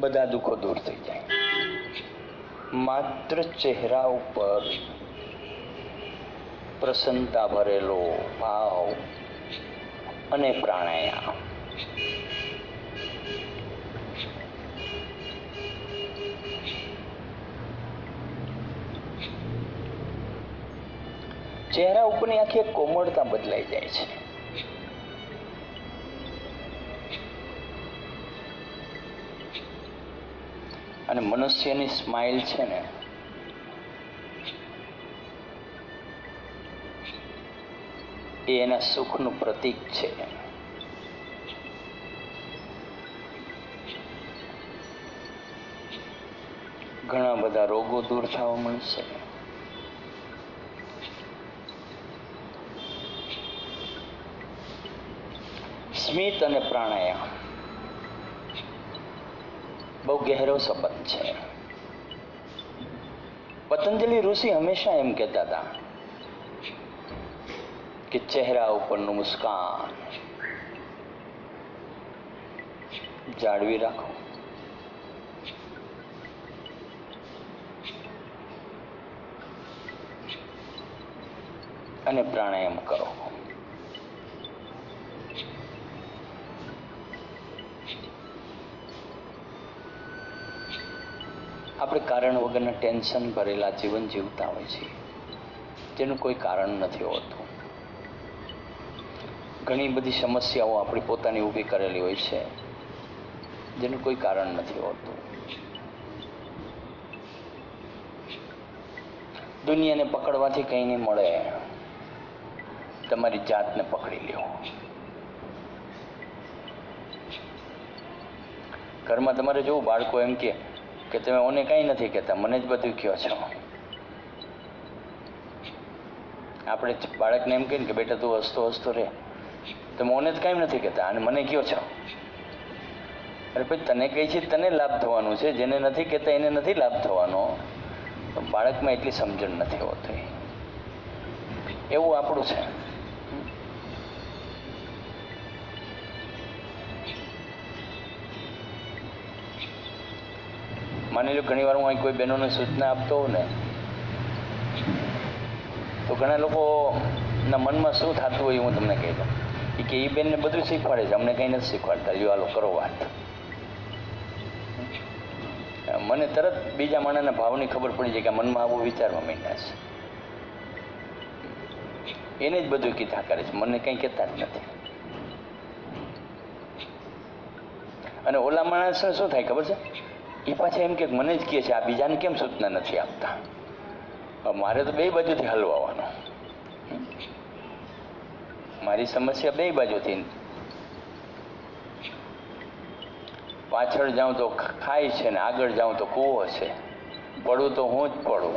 બધા દુઃખો દૂર થઈ જાય. માત્ર ચહેરા ઉપર પ્રસન્નતા ભરેલો ભાવ અને પ્રાણાયામ. ચહેરા ઉપરની આખી એક કોમળતા બદલાઈ જાય છે. અને મનુષ્યની સ્માઇલ છે ને એ એના સુખનું પ્રતીક છે. ઘણા બધા રોગો દૂર થવા મળશે. સ્મિત અને પ્રાણાયામ બહુ ગહેરો સંબંધ છે. પતંજલિ ઋષિ હંમેશા એમ કહેતા હતા કે ચહેરા ઉપરનું મુસ્કાન જાળવી રાખો. અને પ્રાણાયામ કરો. આપણે કારણ વગરના ટેન્શન ભરેલા જીવન જીવતા હોય છે જેનું કોઈ કારણ નથી હોતું. ઘણી બધી સમસ્યાઓ આપણી પોતાની ઊભી કરેલી હોય છે જેનું કોઈ કારણ નથી હોતું. દુનિયાને પકડવાથી કંઈ નહીં મળે. તમારી જાતને પકડી લ્યો. ઘરમાં તમારે જોવું, બાળકો એમ કે તમે ઓને કંઈ નથી કહેતા, મને જ બધું કહો છો. આપણે બાળકને એમ કહીએ કે બેટા તું હસતો હસતો રહે, તમે ઓને જ કાંઈ નથી કહેતા અને મને કહો છો. અરે ભાઈ, તને કહી છે તને લાભ થવાનું છે, જેને નથી કહેતા એને નથી લાભ થવાનો. બાળકમાં એટલી સમજણ નથી હોતી. એવું આપણું છે. માની લો ઘણી વાર હું અહીં કોઈ બહેનોને સૂચના આપતો હોઉં ને તો ઘણા લોકોના મનમાં શું થતું હોય હું તમને કહી દઉં કે એ બેનને બધું શીખવાડે છે, અમને કંઈ નથી શીખવાડતા. લ્યો હાલો કરો વાત. મને તરત બીજા માણસના ભાવની ખબર પડી જાય કે મનમાં આવું વિચારવા માંડ્યા છે. એને જ બધું કીધા કરે છે, મને કંઈ કહેતા જ નથી. અને ઓલા માણસને શું થાય ખબર છે? એ પાછા એમ કે મને જ કહે છે, આ બીજાને કેમ સૂચના નથી આપતા. મારે તો બે બાજુથી હલવાનો. મારી સમસ્યા બે બાજુથી. પાછળ જાઉં તો ખાય છે ને આગળ જાઉં તો કૂવો છે. પડું તો હું જ પડું.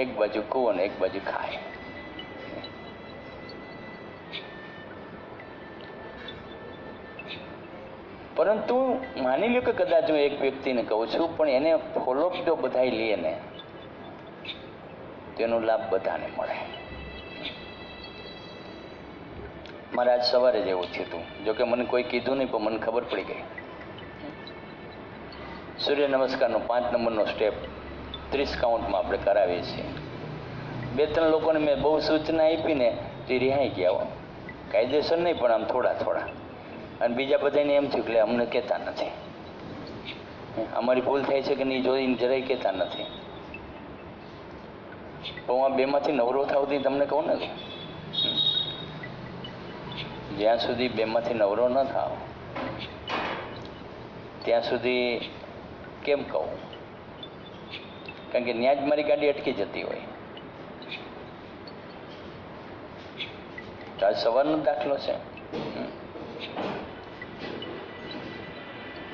એક બાજુ કૂવો ને એક બાજુ ખાય. પરંતુ માની લો કે કદાચ હું એક વ્યક્તિને કહું છું, પણ એને ફોલોઅપ જો બધા લે ને તેનો લાભ બધાને મળે. મારે આજ સવારે જ એવું થયું હતું. જોકે મને કોઈ કીધું નહીં, પણ મને ખબર પડી ગઈ. સૂર્ય નમસ્કારનો 5 નંબરનો સ્ટેપ 30 કાઉન્ટમાં આપણે કરાવીએ છીએ. 2-3 લોકોને મેં બહુ સૂચના આપી ને તે રિહાઈ ગયા. કાયદેસર નહીં, પણ આમ થોડા થોડા. અને બીજા બધાને એમ થયું કે અમને કહેતા નથી, અમારી ભૂલ થાય છે કે નહીં જોઈને જરાય કહેતા નથી. તો હું આ બેમાંથી નવરો થાવ તમને કહું ને, જ્યાં સુધી બેમાંથી નવરો ન થાવ ત્યાં સુધી કેમ કહું? કારણ કે ત્યાં જ મારી ગાડી અટકી જતી હોય. તો આજ સવારનો દાખલો છે.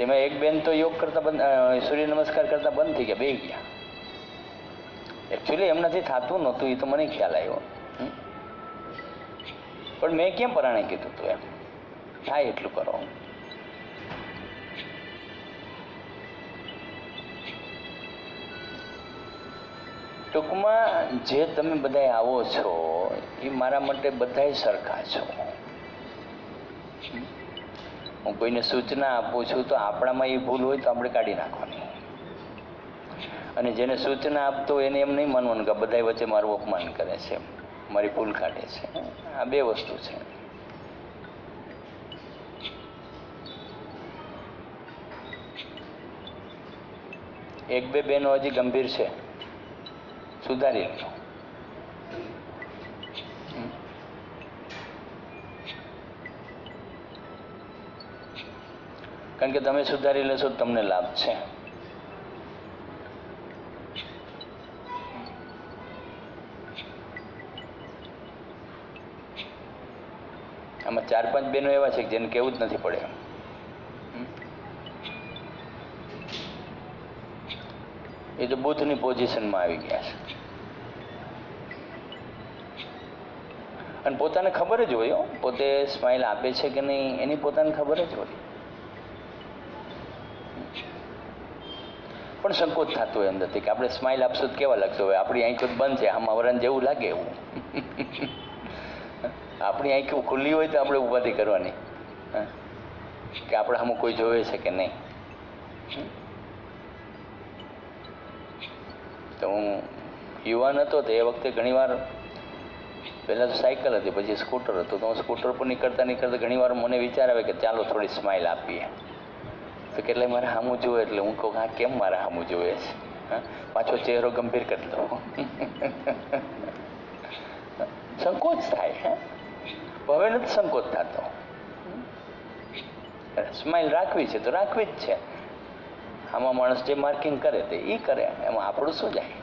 એમાં એક બેન તો યોગ કરતા બંધ, સૂર્ય નમસ્કાર કરતા બંધ થઈ ગયા, બે ગયા. એકચ્યુઅલી એમનાથી થતું નહોતું, એ તો મને ખ્યાલ આવ્યો. પણ મેં કેમ પરાણે કીધું તું એમ થાય એટલું કરો. ટૂંકમાં જે તમે બધા આવો છો એ મારા માટે બધા સરખા છો. હું કોઈને સૂચના આપું છું તો આપણામાં એ ભૂલ હોય તો આપણે કાઢી નાખવાની, અને જેને સૂચના આપતો હોય એને એમ નહીં માનવાનું કે બધા વચ્ચે મારું અપમાન કરે છે, મારી ભૂલ કાઢે છે. આ બે વસ્તુ છે. એક બે બહેનો હજી ગંભીર છે, સુધારી લો. કારણ કે તમે સુધારી લેશો તમને લાભ છે. આમાં 4-5 બહેનો એવા છે જેને કેવું જ નથી પડે. એ તો બુદ્ધની પોઝિશનમાં આવી ગયા છે, અને પોતાને ખબર જ હોય, પોતે સ્માઇલ આપે છે કે નહીં એની પોતાને ખબર જ હોય, પણ સંકોચ થતો હોય અંદરથી કે આપણે સ્માઇલ આપશું તો કેવા લાગશે, હોય આપણી આંખો બંધ છે, આમાં વરણ જેવું લાગે એવું. આપણી આંખો ખુલ્લી હોય તો આપણે ઉપાધિ કરવાની કે આપણે આમાં કોઈ જોવે છે કે નહીં. તો હું યુવાન હતો તો એ વખતે ઘણીવાર, પહેલાં તો સાયકલ હતી, પછી સ્કૂટર હતું, તો હું સ્કૂટર પર નીકળતા ઘણીવાર મને વિચાર આવે કે ચાલો થોડી સ્માઇલ આપીએ. તો કેટલાય મારે સામું જોવે એટલે હું કહું હા કેમ મારે સામું જોવે છે, પાછો ચહેરો ગંભીર કરી દો. સંકોચ થાય. હવે નથી સંકોચ થતો. સ્માઇલ રાખવી છે તો રાખવી જ છે. આમાં માણસ જે માર્કિંગ કરે તે એ કરે, એમાં આપણું શું જાય.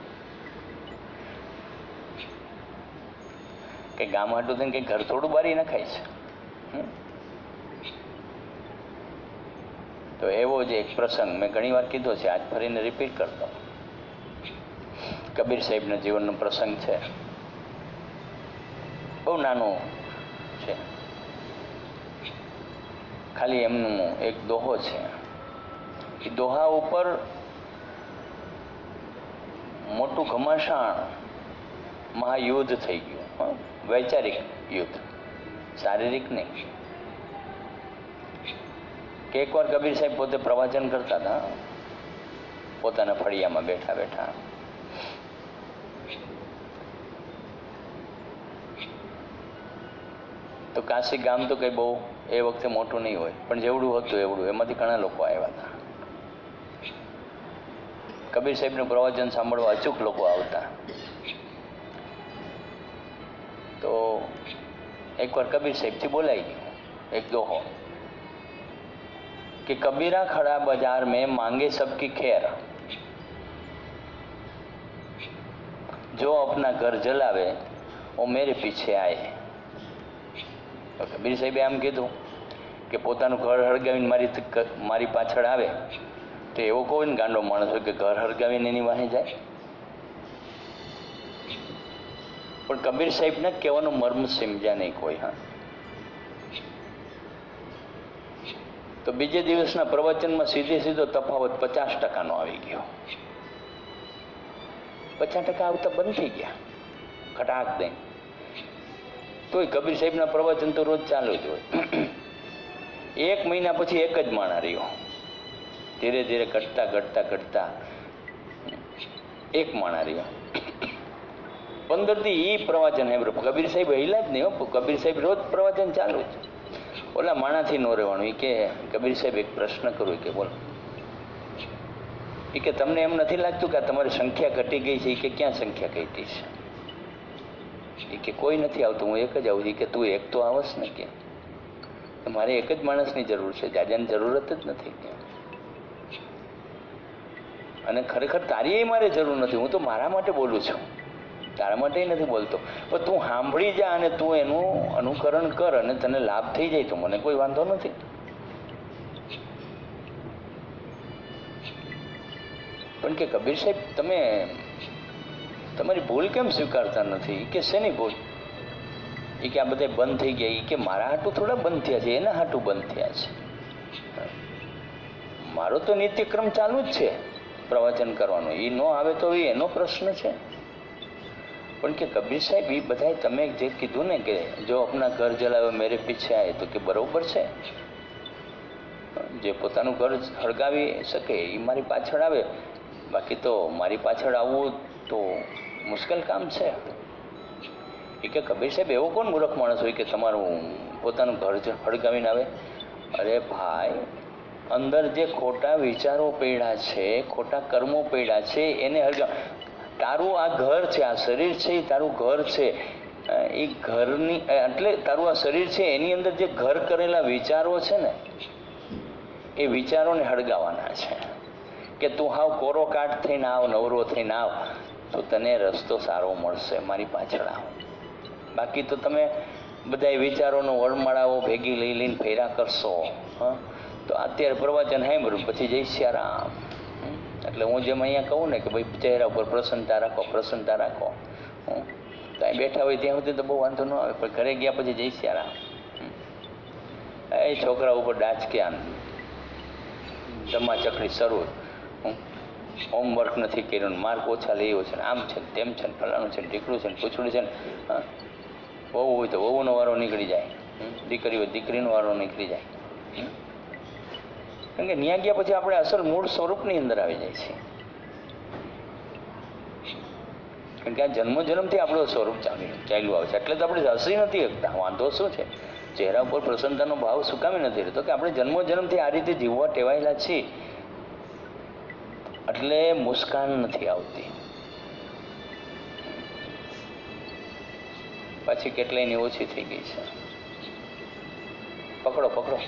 કે ગામ હાટું થઈને કંઈ ઘર થોડું બારી નખાય છે. તો એવો જ એક પ્રસંગ મેં ઘણી વાર કીધો છે, આજ ફરીને રિપીટ કરતો. કબીર સાહેબના જીવનનો પ્રસંગ છે, બહુ નાનો છે, ખાલી એમનું એક દોહો છે. એ દોહા ઉપર મોટું ઘમાસાણ મહાયુદ્ધ થઈ ગયું, વૈચારિક યુદ્ધ, શારીરિક નહીં. કે એકવાર કબીર સાહેબ પોતે પ્રવચન કરતા હતા પોતાના ફળિયામાં બેઠા બેઠા. તો કાશી ગામ તો કંઈ બહુ એ વખતે મોટું નહીં હોય, પણ જેવડું હતું એવડું, એમાંથી ઘણા લોકો આવ્યા હતા. કબીર સાહેબનું પ્રવચન સાંભળવા અચૂક લોકો આવતા. તો એકવાર કબીર સાહેબથી બોલાઈ ગયું એક દોહો कि कबीरा खड़ा बाजार में मांगे सबकी खैर, जो अपना घर जलावे वो मेरे पीछे आए. तो कबीर साहेबे आम कीधुं કે પોતાનું ઘર હળગાવીને મારી પાછળ આવે તો એવો કોઈ ને ગાંડો માણસ હોય કે ઘર હળગાવીને એની વાહે જાય. પણ કબીર સાહેબને કહેવાનો મર્મ સમજ્યા નહીં કોઈ. હા, તો બીજે દિવસના પ્રવચનમાં સીધો તફાવત 50% આવી ગયો. 50% આવતા બંધ થઈ ગયા ખટાક દઈ. તોય કબીર સાહેબના પ્રવચન તો રોજ ચાલુ જ હોય. 1 મહિના પછી એક જ માણા રહ્યો. ધીરે ધીરે ઘટતા એક માણા રહ્યો. 15 દી એ પ્રવચન એમ કબીર સાહેબ હિલા જ નહીં. કબીર સાહેબ રોજ પ્રવચન ચાલુ જ. ઓલા માણાથી ન રહેવાનું. એ કે કબીર સાહેબ એક પ્રશ્ન કરું કે બોલો, એ કે તમને એમ નથી લાગતું કે તમારી સંખ્યા ઘટી ગઈ છે? એ કે ક્યાં સંખ્યા ઘટી છે? એ કે કોઈ નથી આવતું, હું એક જ આવું છું. કે તું એક તો આવસ ને, કે મારે એક જ માણસની જરૂર છે, જાજાની જરૂરત જ નથી. અને ખરેખર તારી મારે જરૂર નથી, હું તો મારા માટે બોલું છું, તારા માટે નથી બોલતો. પણ તું સાંભળી જા અને તું એનું અનુકરણ કર અને તને લાભ થઈ જાય તો મને કોઈ વાંધો નથી. પણ કે કબીર સાહેબ તમે તમારી ભૂલ કેમ સ્વીકારતા નથી? કે શેની ભૂલ? એ કે આ બધા બંધ થઈ ગયા. એ કે મારા હાટું થોડા બંધ થયા છે, એના હાટું બંધ થયા છે. મારો તો નિત્યક્રમ ચાલુ જ છે પ્રવચન કરવાનો. એ ન આવે તો એનો પ્રશ્ન છે. પણ કે કબીર સાહેબ એ બધા તમે જે કીધું ને કે જો આપના ઘર જલાવે મેરે પીછે આય, તો કે બરોબર છે. જે પોતાનું ઘર સળગાવી શકે એ મારી પાછળ આવે, બાકી તો મારી પાછળ આવવું તો મુશ્કેલ કામ છે. એ કે કબીર સાહેબ એવો કોણ મૂર્ખ માણસ હોય કે તમારું પોતાનું ઘર સળગાવીને આવે? અરે ભાઈ, અંદર જે ખોટા વિચારો પડ્યા છે, ખોટા કર્મો પડ્યા છે, એને તારું આ ઘર છે, આ શરીર છે એ તારું ઘર છે. એ ઘરની એટલે તારું આ શરીર છે એની અંદર જે ઘર કરેલા વિચારો છે ને, એ વિચારોને હળગાવાના છે. કે તું હાવ કોરો કાટ થઈને આવ, નવરો થઈને આવ તો તને રસ્તો સારો મળશે, મારી પાછળ આવ. બાકી તો તમે બધા વિચારોનો વળમાળાઓ ભેગી લઈ લઈને ફેરા કરશો. તો અત્યારે પ્રવચન સાંભળ્યું પછી જય સિયારામ. એટલે હું જેમ અહીંયા કહું ને કે ભાઈ ચહેરા ઉપર પ્રસન્નતા રાખો, પ્રસન્નતા રાખો. ત્યાં બેઠા હોય ત્યાં સુધી તો બહુ વાંધો ન આવે, પણ ઘરે ગયા પછી જય સિયારામ. એ છોકરા ઉપર ડાચક્યા, ચકડી શરૂ, હોમવર્ક નથી કર્યું, માર્ક ઓછા લેવો છે, આમ છે તેમ છે, ફલાણું છે, ઢીકડું છે, પૂછડું છે. વહુ હોય તો વહુનો વારો નીકળી જાય, દીકરી હોય દીકરીનો વારો નીકળી જાય. કારણ કે ન્યા ગયા પછી આપણે અસલ મૂળ સ્વરૂપની અંદર આવી જાય છે. કારણ કે આ જન્મથી આપણું સ્વરૂપ ચાલ્યું આવે છે. એટલે તો આપણે હસી નથી શકતા. વાંધો શું છે? ચહેરા ઉપર પ્રસન્નતાનો ભાવ શું કામે નથી રહેતો? કે આપણે જન્મથી આ રીતે જીવવા ટેવાયેલા છીએ, એટલે મુસ્કાન નથી આવતી. પછી કેટલાયની ઓછી થઈ ગઈ છે. પકડો પકડો.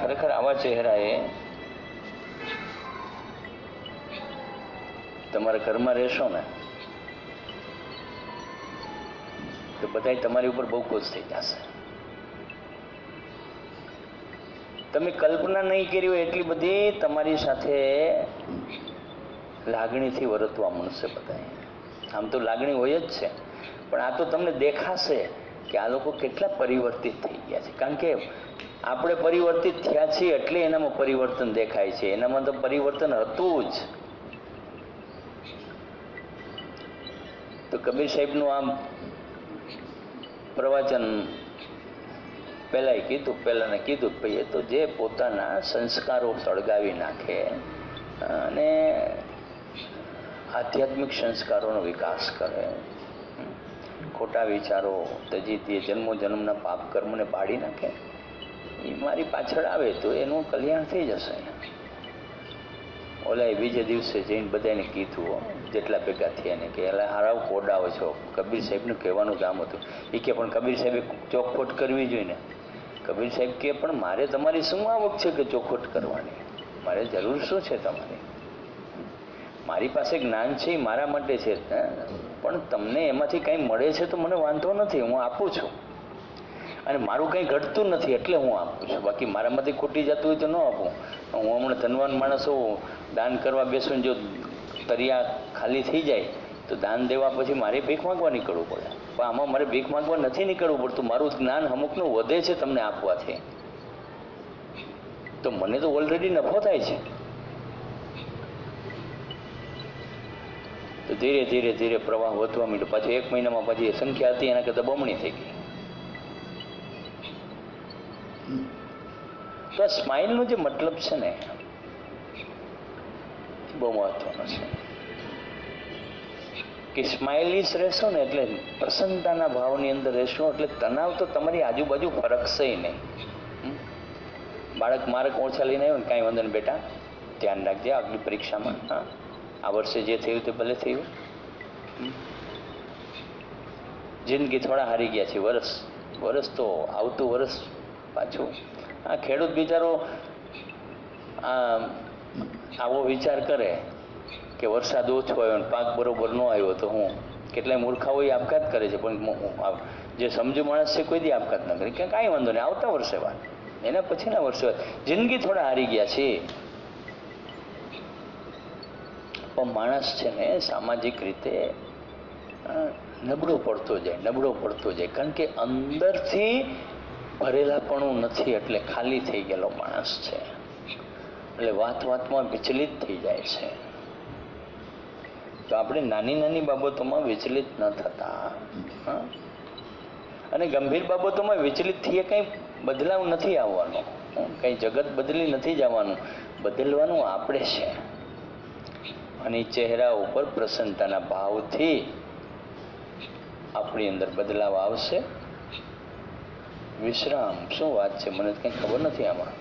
ખરેખર આવા ચહેરાએ તમારા ઘરમાં રહેશો ને તો બધા તમારી ઉપર બહુ ખુશ થઈ જશે. તમે કલ્પના નહીં કરી હોય એટલી બધી તમારી સાથે લાગણીથી વર્તવા મળશે બધા. આમ તો લાગણી હોય જ છે, પણ આ તો તમને દેખાશે કે આ લોકો કેટલા પરિવર્તિત થઈ ગયા છે. કારણ કે આપણે પરિવર્તિત થયા છીએ એટલે એનામાં પરિવર્તન દેખાય છે. એનામાં તો પરિવર્તન હતું જ. તો કબીર સાહેબનું આમ પ્રવચન પહેલાને કીધું ભાઈ, એ તો જે પોતાના સંસ્કારો સળગાવી નાખે અને આધ્યાત્મિક સંસ્કારોનો વિકાસ કરે, ખોટા વિચારો તજી તે જન્મના પાપ કર્મને બાળી નાખે, એ મારી પાછળ આવે તો એનું કલ્યાણ થઈ જશે. ઓલા બીજે દિવસે જઈને બધાને કીધું, જેટલા ભેગા થયા ને, કે એટલે હારાવ કોડાવો છો. કબીર સાહેબનું કહેવાનું કામ હતું. એ કે પણ કબીર સાહેબે ચોખવટ કરવી જોઈએ ને. કબીર સાહેબ કે પણ મારે તમારી શું આવક છે કે ચોખવટ કરવાની? મારે જરૂર શું છે તમારી? મારી પાસે જ્ઞાન છે એ મારા માટે છે, પણ તમને એમાંથી કંઈ મળે છે તો મને વાંધો નથી, હું આપું છું. અને મારું કંઈ ઘટતું નથી એટલે હું આપું છું. બાકી મારામાંથી ખૂટી જતું હોય તો ન આપું. હું હમણાં ધનવાન માણસો દાન કરવા બેસું, જો તરિયા ખાલી થઈ જાય તો દાન દેવા પછી મારે ભીખ માંગવા નીકળવું પડે. પણ આમાં મારે ભીખ માંગવા નથી નીકળવું પડતું. મારું જ્ઞાન અમુકનું વધે છે તમને આપવાથી, તો મને તો ઓલરેડી નફો થાય છે. તો ધીરે ધીરે ધીરે પ્રવાહ વધવા માંડ્યો. પાછું 1 મહિનામાં પછી સંખ્યા હતી એના કરતાં બમણી થઈ ગઈ. તો આ સ્માઇલનો જે મતલબ છે ને બહુ મહત્વનો છે. કે સ્માઇલિશ રહેશો ને એટલે પ્રસન્નતાના ભાવની અંદર રહેશો એટલે તણાવ તો તમારી આજુબાજુ ફરકશે નહીં. બાળક માર્ક ઓછા લઈને આવ્યો ને, કાંઈ વાંધો નહીં બેટા, ધ્યાન રાખજે આગલી પરીક્ષામાં. હા, આ વર્ષે જે થયું તે ભલે થયું. જિંદગી થોડા હારી ગયા છે, વરસ તો આવતું વરસ પાછું. આ ખેડૂત બિચારો આવો વિચાર કરે કે વરસાદ ઓછો આવ્યો ને પાક બરોબર ન આવ્યો તો હું, કેટલાય મૂર્ખાઓ એ આપઘાત કરે છે, પણ જે સમજુ માણસ છે કોઈ દી આપઘાત ન કરે, કે કાંઈ વાંધો નહીં, આવતા વર્ષે વાત, એના પછીના વર્ષે વાત. જિંદગી થોડા હારી ગયા છે. પણ માણસ છે ને સામાજિક રીતે નબળો પડતો જાય, કારણ કે અંદરથી ભરેલાપણું નથી, એટલે ખાલી થઈ ગયેલો માણસ છે. એટલે વાતમાં વિચલિત થઈ જાય છે. તો આપણે નાની નાની બાબતોમાં વિચલિત ન થતા. હા, અને ગંભીર બાબતોમાં વિચલિત થઈએ કંઈ બદલાવ નથી આવવાનો, કંઈ જગત બદલી નથી જવાનું, બદલવાનું આપણે છે. અને ચહેરા ઉપર પ્રસન્નતાના ભાવથી આપણી અંદર બદલાવ આવશે. વિશ્રામ શું વાત છે, મને કંઈ ખબર નથી આમાં.